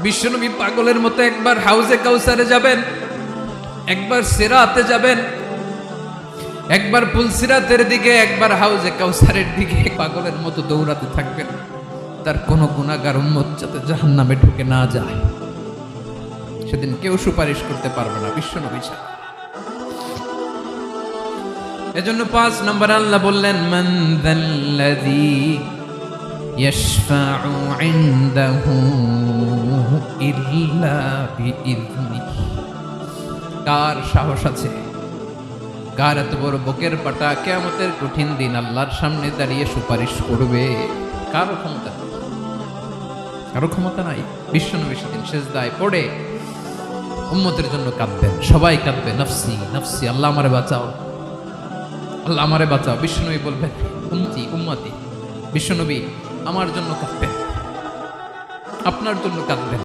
বিশ্বনবী পাগলের মতো একবার হাউজে কাউসারে যাবেন, একবার সিরাতে যাবেন, একবার পুলসিরাতের দিকে, একবার হাউজে কাউসারের দিকে পাগলের মতো দৌড়াতে থাকবেন। তার কোনো গুনাহগার উম্মত যাতে জাহান্নামে ঢুকে না যায়, সেদিন কেউ সুপারিশ করতে পারবে না বিশ্বনবী ছাড়া। এজন্য 5 নম্বর আল্লাহ বললেন, মান যাল্লাযী ইয়াশফাউ ইনদাহু ইল্লা বিইযনিহি। কার সাহস আছে, কার এত বড় বুকের পাটা কিয়ামতের কঠিন দিন আল্লাহর সামনে দাঁড়িয়ে সুপারিশ করবে? কারো ক্ষমতা নেই, কারো ক্ষমতা নাই। বিশ্বনবী সেদিন সেজদায় পড়ে উম্মতের জন্য কাঁদবেন, সবাই কাঁদবে, নফসি নফসি, আল্লাহ আমারে বাঁচাও, আল্লাহ আমারে বাঁচাও। বিশ্বনবী বলবেন, উম্মতি উম্মতি। বিশ্বনবী আমার জন্য কাঁদবেন, আপনার জন্য কাঁদবেন।